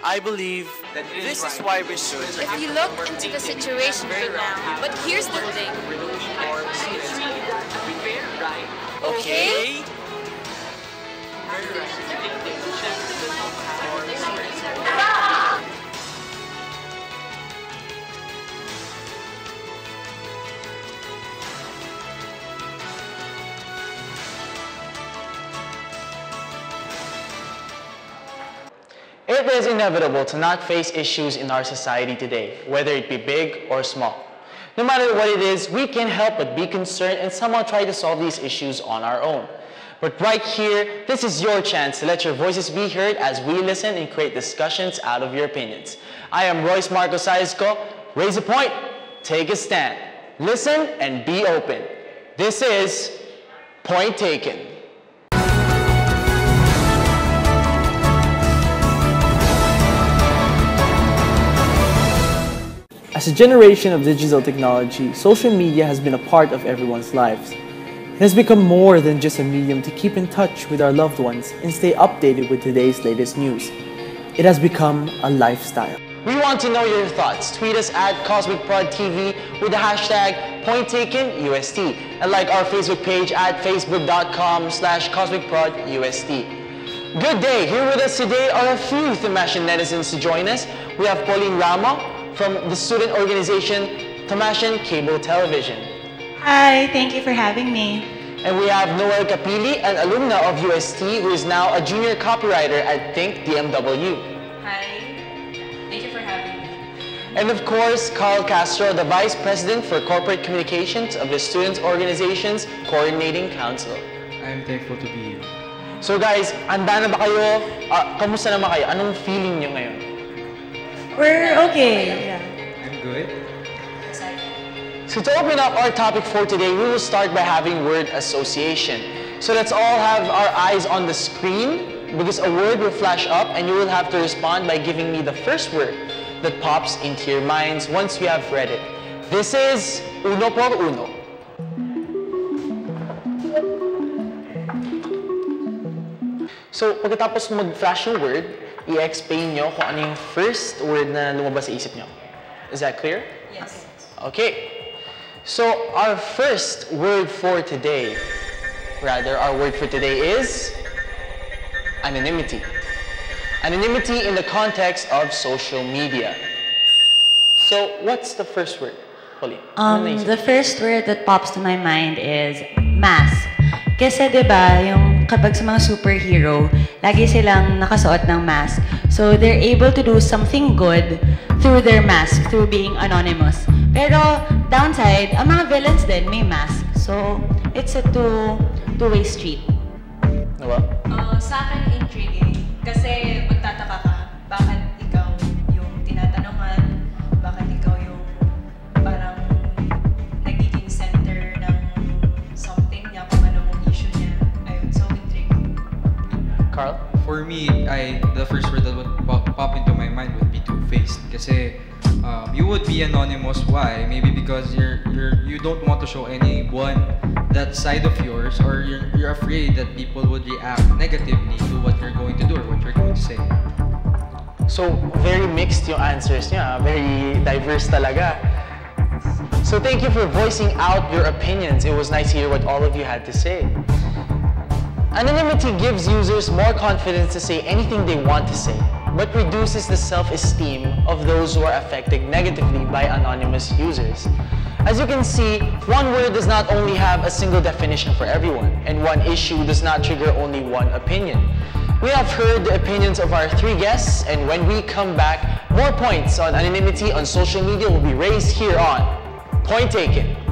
I believe that this is why we should. If you look into the situation right now, but here's the thing. Okay? It is inevitable to not face issues in our society today, whether it be big or small. No matter what it is, we can't help but be concerned and somehow try to solve these issues on our own. But right here, this is your chance to let your voices be heard as we listen and create discussions out of your opinions. I am Royce Marco Saizco. Raise a point, take a stand, listen, and be open. This is Point Taken. As a generation of digital technology, social media has been a part of everyone's lives. It has become more than just a medium to keep in touch with our loved ones and stay updated with today's latest news. It has become a lifestyle. We want to know your thoughts. Tweet us at CosmicProdTV with the hashtag PointTakenUST and like our Facebook page at facebook.com/CosmicProdUST. Good day! Here with us today are a few Tamashan netizens to join us. We have Pauline Ramo from the student organization Tamashan Cable Television. Hi, thank you for having me. And we have Noel Capili, an alumna of UST who is now a junior copywriter at Think DMW. Hi, thank you for having me. And of course, Carl Castro, the Vice President for Corporate Communications of the Students' Organization's Coordinating Council. I'm thankful to be here. So guys, handa na ba kayo? Kamusta naman kayo? Anong feeling nyo ngayon? We're okay. Yeah. I'm good. So to open up our topic for today, we will start by having word association. So let's all have our eyes on the screen because a word will flash up and you will have to respond by giving me the first word that pops into your minds once we have read it. This is uno por uno. So pagkatapos mag-flash yung word, i-explain nyo kung ano yung first word na lumabas sa isip nyo. Is that clear? Yes. Okay. So our first word for today, is anonymity. Anonymity in the context of social media. So what's the first word, Pauline? The first word that pops to my mind is mask. Kasi diba, yung kapag sa mga superhero, lagi silang nakasuot ng mask. So they're able to do something good through their mask, through being anonymous. Pero downside, ang mga villains din may mask. So it's a two-way street. Noel? Sa akin, intriguing. Kasi magtataka ka, bakit ikaw yung tinatanungan, bakit ikaw yung parang nagiging center ng something niya, kung ano mong issue niya. Ayun, so intriguing. Carl? For me, the first word that would pop into my mind would be two-faced. Kasi you would be anonymous. Why? Maybe because you don't want to show anyone that side of yours, or you're afraid that people would react negatively to what you're going to do or what you're going to say. So very mixed yung answers niya. Very diverse talaga. So thank you for voicing out your opinions. It was nice to hear what all of you had to say. Anonymity gives users more confidence to say anything they want to say, but reduces the self-esteem of those who are affected negatively by anonymous users. As you can see, one word does not only have a single definition for everyone, and one issue does not trigger only one opinion. We have heard the opinions of our three guests, and when we come back, more points on anonymity on social media will be raised here on Point Taken.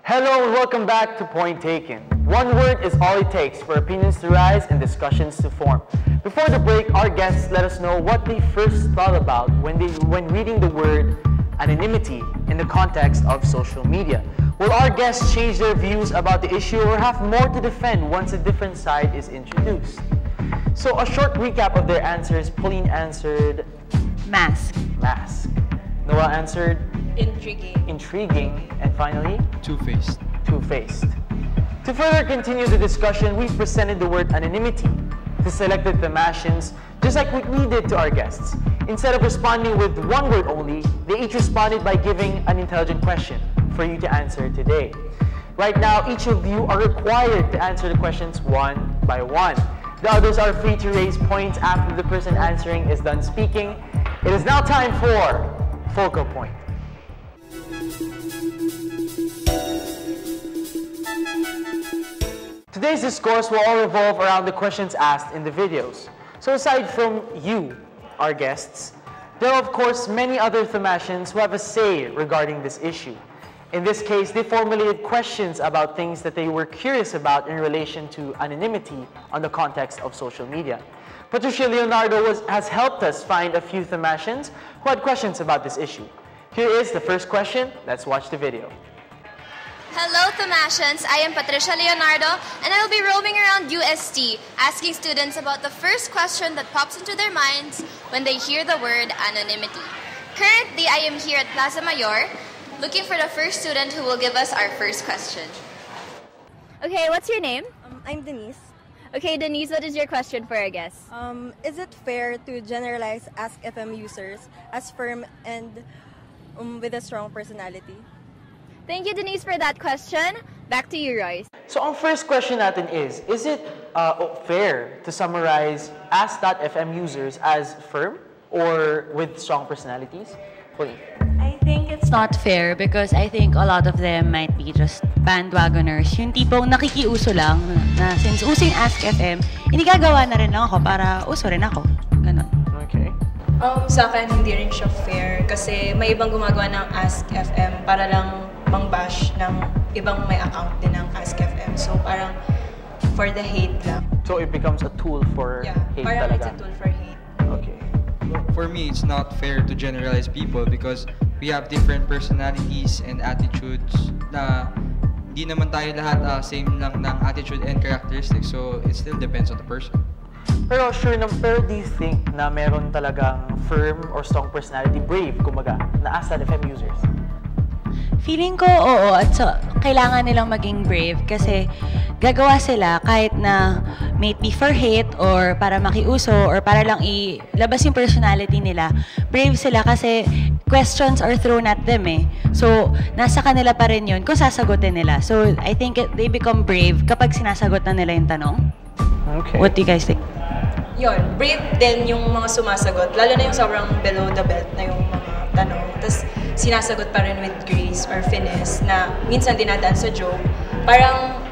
Hello and welcome back to Point Taken. One word is all it takes for opinions to rise and discussions to form. Before the break, our guests let us know what they first thought about when reading the word anonymity in the context of social media. Will our guests change their views about the issue or have more to defend once a different side is introduced? So a short recap of their answers. Pauline answered Mask. mask. Noah answered Intriguing. intriguing. And finally, Two-faced. two-faced. To further continue the discussion, we presented the word anonymity to selected Themasians, just like what we did to our guests. Instead of responding with one word only, they each responded by giving an intelligent question for you to answer today. Right now, each of you are required to answer the questions one by one. The others are free to raise points after the person answering is done speaking. It is now time for Focal Point. Today's discourse will all revolve around the questions asked in the videos. So aside from you, our guests, there are of course many other Themasians who have a say regarding this issue. In this case, they formulated questions about things that they were curious about in relation to anonymity on the context of social media. Patricia Leonardo has helped us find a few Themasians who had questions about this issue. Here is the first question. Let's watch the video. Hello, Themasians. I am Patricia Leonardo, and I will be roaming around UST, asking students about the first question that pops into their minds when they hear the word anonymity. Currently, I am here at Plaza Mayor, looking for the first student who will give us our first question. Okay, what's your name? I'm Denise. Okay, Denise, what is your question for our guests? Is it fair to generalize Ask FM users as firm and with a strong personality? Thank you, Denise, for that question. Back to you, Royce. So ang first question natin is it fair to summarize Ask.fm users as firm or with strong personalities? Pauline. I think it's not fair because I think a lot of them might be just bandwagoners. Yung tipong nakikiuso lang na since uso yung Ask FM, hindi gagawa na rin lang ako para uso rin ako. Ganon. Okay. Sa akin, hindi rin siya fair kasi may ibang gumagawa ng Ask FM para lang mang-bash ng ibang may account din ng Ask FM. So parang for the hate lang. So it becomes a tool for hate parang talaga. it's a tool for hate. Okay. For me, it's not fair to generalize people because we have different personalities and attitudes na di naman tayo lahat same lang ng attitude and characteristics. So it still depends on the person. Pero do you think na meron talagang firm or strong personality, brave, kumbaga, na Ask.fm users? Feeling ko, oo. At so, kailangan nilang maging brave kasi gagawa sila kahit na may it be for hate or para makiuso or para lang ilabas yung personality nila. Brave sila kasi questions are thrown at them eh. So, nasa kanila pa rin yun kung sasagutin nila. So, I think they become brave kapag sinasagot na nila yung tanong. Okay. What do you guys think? Yun, brave din yung mga sumasagot. Lalo na yung sobrang below the belt na yung mga tanong. Tapos, sinasagot pa rin with grace or finesse na minsan dinadaan sa joke. Parang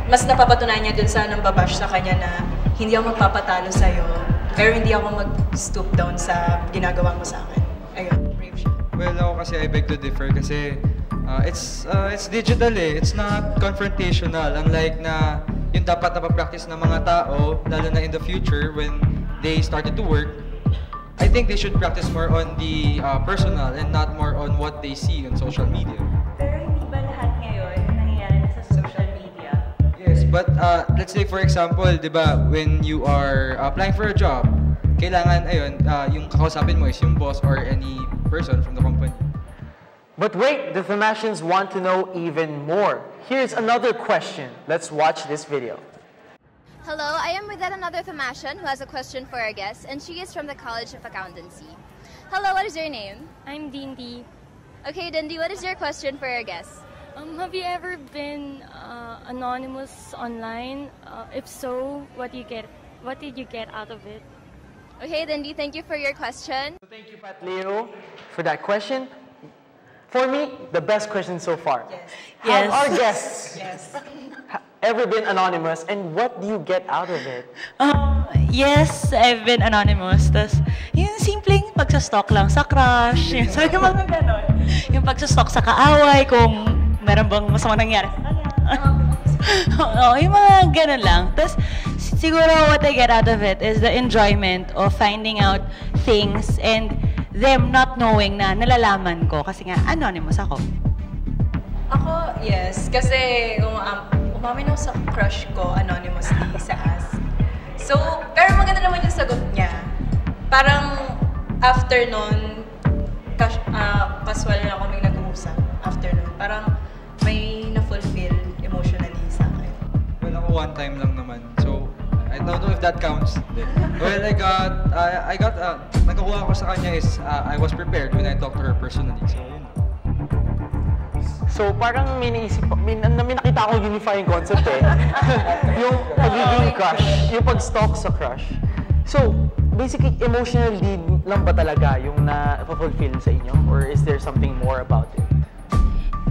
mas napapatunayan niya dun sa nambabash sa kanya na hindi ako magpapatalo sa'yo, pero hindi ako mag-stoop down sa ginagawa mo sa akin. Ayun, brave siya. Well, ako kasi I beg to differ kasi it's digital eh. It's not confrontational. Unlike na yung dapat na practice ng mga tao, lalo na in the future when they started to work, I think they should practice more on the personal and not more on what they see on social media. Pero hindi ba lahat ngayon nangyayari na sa social media? Yes, but let's say for example, di ba, when you are applying for a job, kailangan, ayun, yung kakausapin mo is yung boss or any person from the company. But wait, the Themasians want to know even more. Here's another question. Let's watch this video. Hello, I am with another Themasian who has a question for our guest, and she is from the College of Accountancy. Hello, what is your name? I'm Dindi. Okay, Dindi, what is your question for our guest? Have you ever been anonymous online? If so, what did you get out of it? Okay, Dindi, thank you for your question. Thank you, Pat Leo, for that question. For me, the best question so far. Yes. Have our guests Yes. ever been anonymous, and what do you get out of it? Yes, I've been anonymous. Tas, yung simpleng pagsastalk lang sa crush. Yung sabi mga ganon. Yung pagsastalk sa kaaway, kung meron bang masamang nangyari sa kanya. Oo, yung mga ganon lang. Tapos, siguro what I get out of it is the enjoyment of finding out things and them not knowing na nalalaman ko kasi nga anonymous ako. Ako, yes. Kasi umamin ako sa crush ko anonymously sa Ask. So, pero maganda naman yung sagot niya. Parang after nun, casual na kaming nag-uusap. After nun, parang may na-fulfill emotionally sa akin. Well, ako one time lang naman. So, I don't know if that counts. Well, nagkakuha ko sa kanya is, I was prepared when I talked to her personally. So, yun. So parang may nakita akong unifying concept eh. Yung pagiging crush, yung pag-stalk sa crush. So, basically, emotional need lang ba talaga yung na-fulfill sa inyo? Or is there something more about it?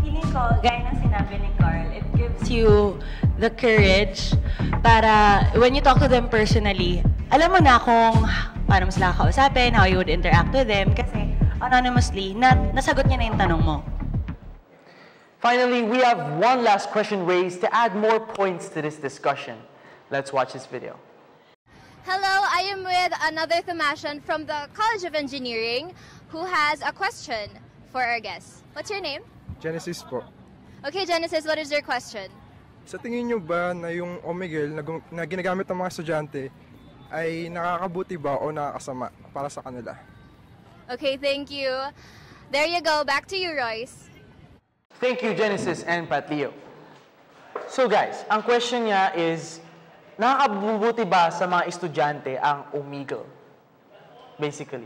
Feeling ko, gaya ng sinabi ni Carl, it gives you the courage para when you talk to them personally, alam mo na kung paano mo sila kausapin, how you would interact with them, kasi anonymously, nasagot niya na yung tanong mo. Finally, we have one last question raised to add more points to this discussion. Let's watch this video. Hello, I am with another Thomasian from the College of Engineering who has a question for our guest. What's your name? Genesis po. Okay, Genesis, what is your question? Sa tingin nyo ba na yung Omegle na ginagamit ng mga estudyante ay nakakabuti ba o nakakasama para sa kanila? Okay, thank you. There you go. Back to you, Royce. Thank you, Genesis and Pat Leo. So guys, ang question niya is, nakakabubuti ba sa mga estudyante ang Omegle? Basically.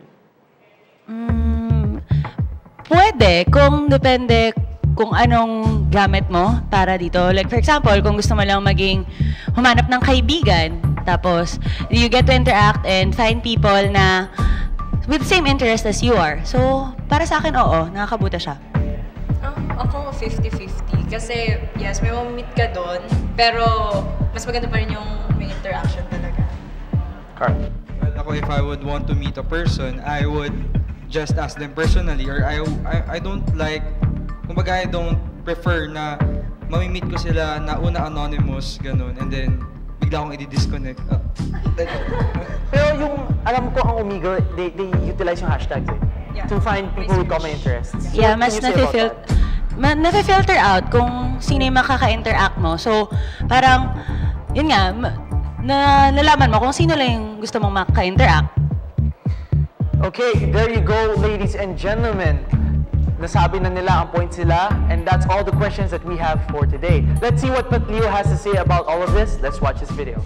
Pwede, kung depende kung anong gamit mo para dito. Like for example, kung gusto mo lang humanap ng kaibigan, tapos you get to interact and find people na with the same interest as you are. So, para sa akin, oo, nakakabuti siya. Ako 50-50. Kasi, yes, may meet ka doon, pero mas maganda pa rin yung may interaction talaga. Carl? Well, ako, if I would want to meet a person, I would just ask them personally, or I don't like, kumbaga I don't prefer na mamimit ko sila na una anonymous, ganun, and then bigla akong i-disconnect. Pero yung, alam ko ang Omegle, they utilize yung hashtags eh. Yeah. To find people with common interests. So yeah, mas nafe-filter out kung sino yung makaka-interact mo. So, parang, yun nga, nalaman mo kung sino lang yung gusto mong makaka-interact. Okay, there you go, ladies and gentlemen. Nasabi na nila ang points nila, and that's all the questions that we have for today. Let's see what Pat Leo has to say about all of this. Let's watch this video.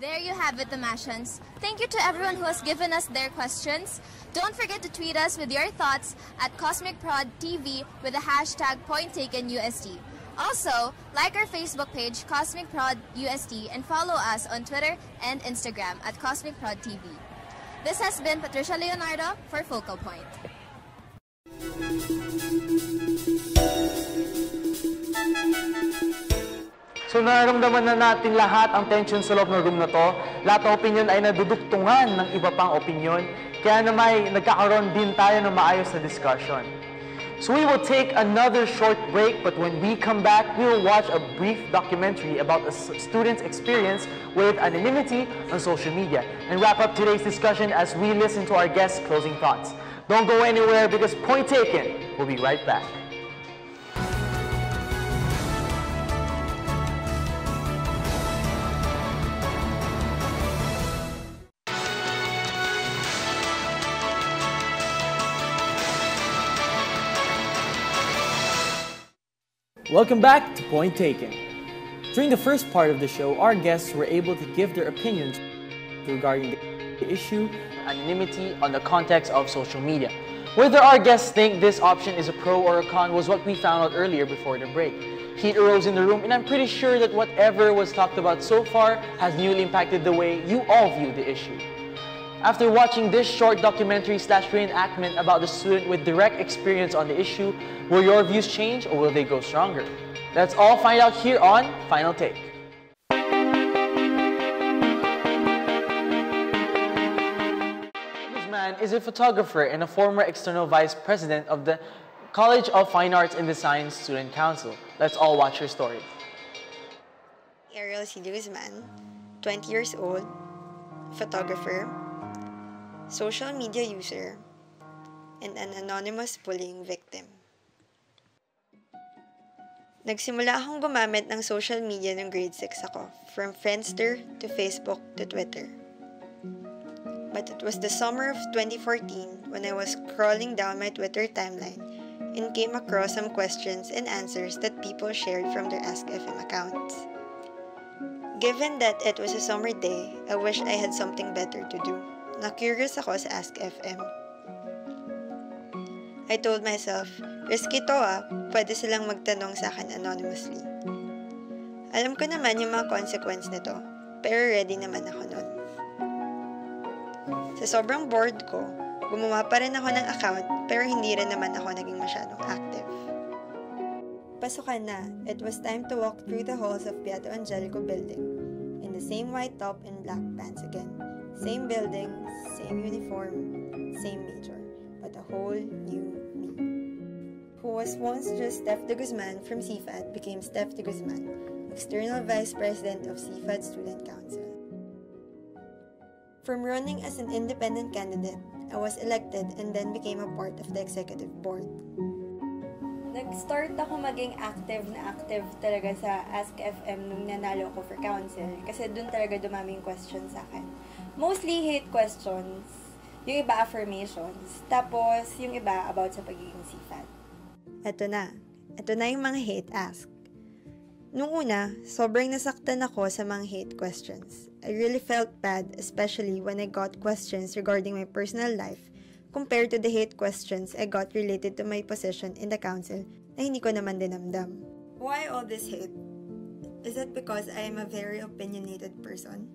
There you have it, Thomasians. Thank you to everyone who has given us their questions. Don't forget to tweet us with your thoughts at CosmicProdTV with the hashtag PointTakenUSD. Also, like our Facebook page, CosmicProdUSD, and follow us on Twitter and Instagram at CosmicProdTV. This has been Patricia Leonardo for Focal Point. So nararamdaman na natin lahat ang tension sa loob ng room na to. Lahat ng opinion ay naduduktungan ng iba pang opinion. Kaya naman nagkakaroon din tayo ng maayos na discussion. So we will take another short break, but when we come back, we will watch a brief documentary about a student's experience with anonymity on social media and wrap up today's discussion as we listen to our guests' closing thoughts. Don't go anywhere because Point Taken will be right back. Welcome back to Point Taken. During the first part of the show, our guests were able to give their opinions regarding the issue anonymity on the context of social media. Whether our guests think this option is a pro or a con was what we found out earlier before the break. Heat arose in the room, and I'm pretty sure that whatever was talked about so far has newly impacted the way you all view the issue. After watching this short documentary / reenactment about the student with direct experience on the issue, will your views change or will they grow stronger? Let's all find out here on Final Take. This man is a photographer and a former external vice president of the College of Fine Arts and Design Student Council. Let's all watch her story. Ariel C. Guzman, 20 years old, photographer, social media user, and an anonymous bullying victim. Nagsimula akong gumamit ng social media ng grade 6 ako, from Friendster to Facebook to Twitter. But it was the summer of 2014 when I was scrolling down my Twitter timeline and came across some questions and answers that people shared from their Ask FM accounts. Given that it was a summer day, I wish I had something better to do. Na-curious ako sa Ask FM. I told myself, risky to pwede silang magtanong sa akin anonymously. Alam ko naman yung mga consequence nito, pero ready naman ako nun. Sa sobrang bored ko, gumawa pa rin ako ng account, pero hindi rin naman ako naging masyadong active. Pasukan na, it was time to walk through the halls of Beato Angelico building, in the same white top and black pants again. Same building, same uniform, same major, but a whole new me. Who was once just Steph de Guzman from CFAD became Steph de Guzman, External Vice President of CFAD Student Council. From running as an independent candidate, I was elected and then became a part of the executive board. Nag-start ako maging active talaga sa Ask FM nung nanalo ko for council kasi dun talaga dumami yung questions sa akin. Mostly hate questions, yung iba affirmations, tapos yung iba about sa pagiging CFAD. Ito na yung mga hate ask. Nung una, sobrang nasaktan ako sa mga hate questions. I really felt bad, especially when I got questions regarding my personal life compared to the hate questions I got related to my position in the council na hindi ko naman dinamdam. Why all this hate? Is it because I am a very opinionated person?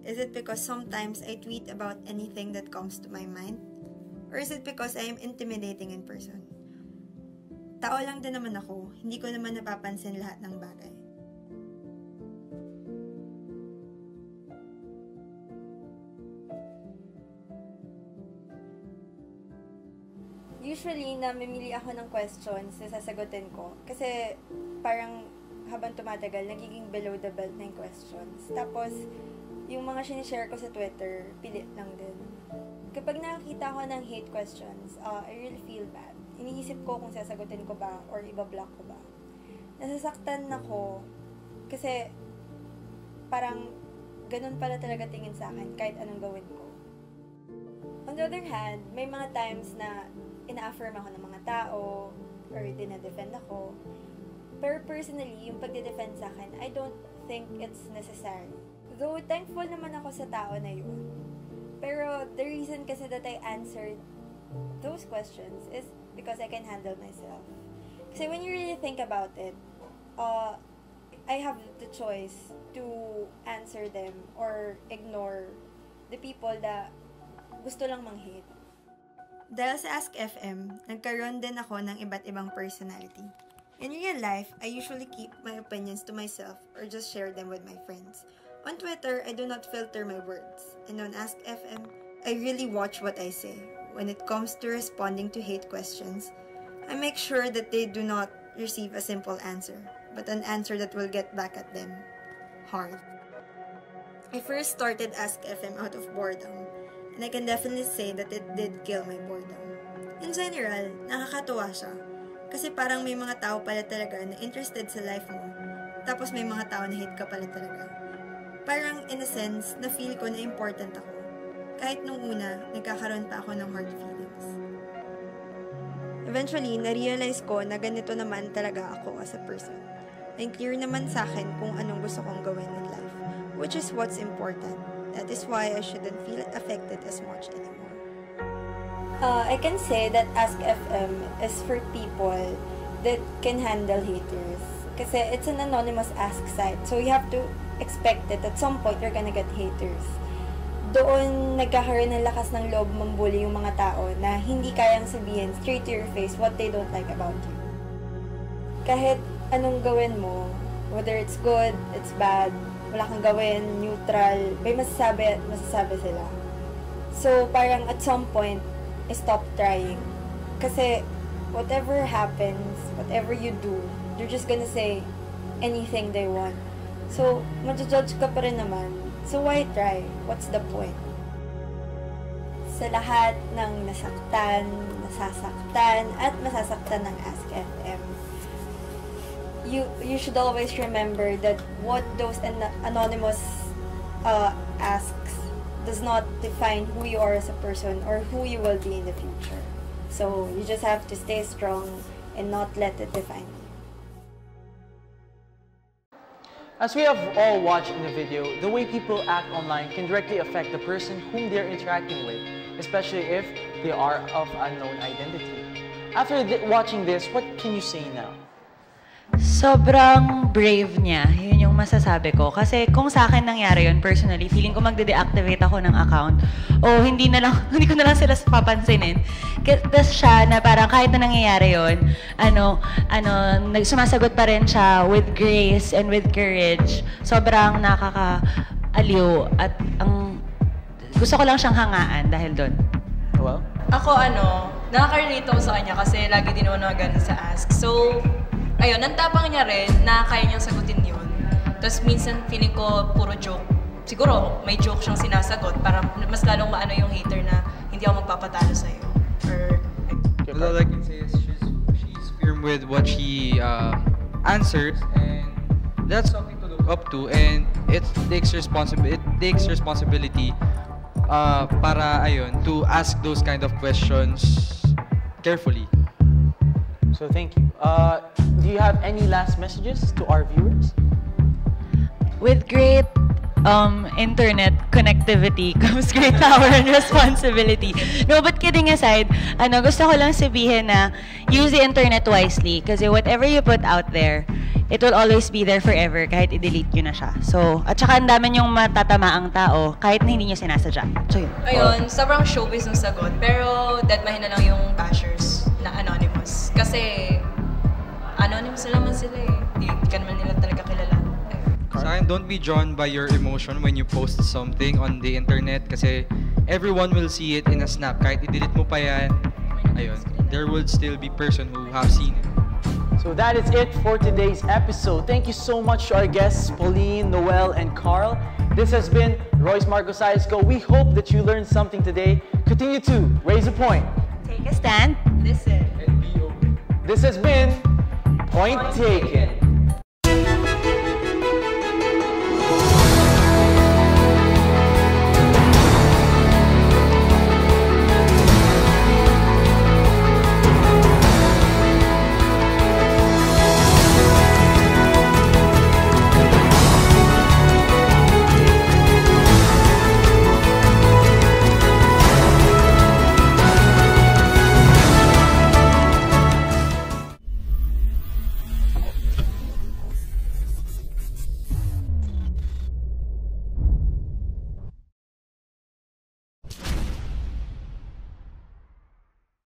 Is it because sometimes I tweet about anything that comes to my mind? Or is it because I am intimidating in person? Tao lang din naman ako, hindi ko naman napapansin lahat ng bagay. Usually, namimili ako ng questions na sasagutin ko. Kasi, parang habang tumatagal, nagiging below the belt na yung questions. Tapos, yung mga sinishare ko sa Twitter, pilit lang din. Kapag nakakita ko ng hate questions, I really feel bad. Iniisip ko kung sasagutin ko ba or ibablock ko ba. Nasasaktan ako kasi parang ganun pala talaga tingin sa akin kahit anong gawin ko. On the other hand, may mga times na ina-affirm ako ng mga tao or dinadefend ako. Pero personally, yung pagdidefend sa akin, I don't think it's necessary. Though thankful naman ako sa tao na yun. Pero the reason kasi that I answered those questions is because I can handle myself. Kasi when you really think about it, I have the choice to answer them or ignore the people that gusto lang mang-hate. Dahil sa Ask FM, nagkaroon din ako ng iba't ibang personality. In real life, I usually keep my opinions to myself or just share them with my friends. On Twitter, I do not filter my words. And on Ask FM, I really watch what I say. When it comes to responding to hate questions, I make sure that they do not receive a simple answer, but an answer that will get back at them hard. I first started Ask FM out of boredom, and I can definitely say that it did kill my boredom. In general, nakakatuwa siya. Kasi parang may mga tao pala talaga na interested sa life mo, tapos may mga tao na hate ka pala talaga. Parang in a sense, na-feel ko na important ako. Kahit nung una, nagkakaroon pa ako ng hard feelings. Eventually, na-realize ko na ganito naman talaga ako as a person. And clear naman sa akin kung anong gusto kong gawin in life, which is what's important. That is why I shouldn't feel affected as much anymore. I can say that Ask FM is for people that can handle haters. Kasi it's an anonymous ask site, so you have to expect it. At some point, you're gonna get haters. Doon nagkakaroon ng lakas ng loob mambuli yung mga tao na hindi kayang sabihin straight to your face what they don't like about you. Kahit anong gawin mo, whether it's good, it's bad, wala kang gawin, neutral, may masasabi at masasabi sila. So, parang at some point, stop trying. Kasi, whatever happens, whatever you do, they're just gonna say anything they want. So, ma-judge ka pa rin naman. So, why try? What's the point? Sa lahat ng nasaktan, nasasaktan, at masasaktan ng Ask FM, you should always remember that what those anonymous asks does not define who you are as a person or who you will be in the future. So you just have to stay strong and not let it define you. As we have all watched in the video, the way people act online can directly affect the person whom they're interacting with, especially if they are of unknown identity. After watching this, what can you say now? Sobrang brave niya, yun yung masasabi ko. Kasi kung sa akin nangyari yun, personally, feeling ko magde-deactivate ako ng account. O hindi ko na lang sila papansinin. Tapos siya na parang kahit na nangyayari yun, sumasagot pa rin siya with grace and with courage. Sobrang nakakaaliw at gusto ko lang siyang hangaan dahil doon. Well? Ako nakaka-relate ako sa kanya kasi lagi din ako nagana sa ask. So, ayun, ang tapang niya rin na kaya niyang sagutin yun. Tapos minsan feeling ko puro joke. Siguro may joke siyang sinasagot para mas lalong maano yung hater na hindi ako magpapatalo sa'yo. All I can say is she's firm with what she answers, and that's something to look up to, and it takes responsibility para to ask those kind of questions carefully. So thank you. Do you have any last messages to our viewers? With great internet connectivity comes great power and responsibility. No, but kidding aside, gusto ko lang sabihin na use the internet wisely kasi whatever you put out there, it will always be there forever kahit i-delete nyo na siya. So, at saka ang dami nyong matatamaang tao kahit na hindi nyo sinasadya. So yun. Ayun, sobrang showbiz ng sagot, pero deadmahin na lang yung bashers na anonymous. Kasi anonymous na naman sila eh. Hindi ka naman nila talaga kilala. Sa akin, don't be drawn by your emotion when you post something on the internet kasi everyone will see it in a snap. Kahit i-delete mo pa yan, ayun, there will still be person who have seen it. So that is it for today's episode. Thank you so much to our guests, Pauline, Noel, and Carl. This has been Royce Marcos Go. We hope that you learned something today. Continue to raise a point. Take a stand. Listen. And be open. This has been Point Taken.